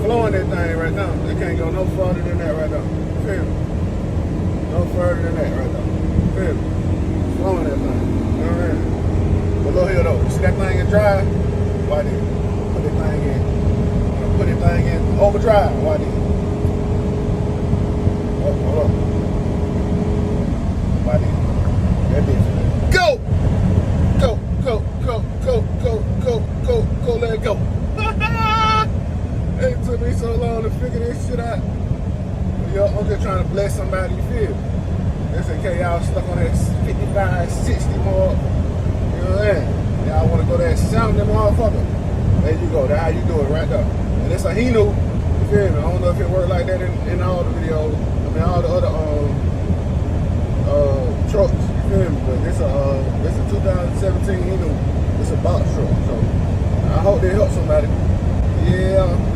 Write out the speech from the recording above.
flowing that thing right now. They can't go no further than that right now. Feel me? No further than that right now. Feel me? Flowing that thing. You know what I mean? But look here though. You see that thing in drive? Why did? Put that thing in. Put that thing in overdrive. Why did? Oh, hold on. Why did? That bitch. Go! Go, go, go, go, go, go, go, go, let it go. It took me so long to figure this shit out. Yo, I'm just trying to bless somebody, you feel? Just in case y'all stuck on that 55, 60 more. You know what I'm saying? Y'all want to go there and sound them motherfucker. There you go. That's how you do it right there. And it's a Hino. You feel me? I don't know if it worked like that in all the videos. I mean, all the other trucks. You feel me? But this a 2017 Hino. It's a box truck. So I hope they help somebody. Yeah.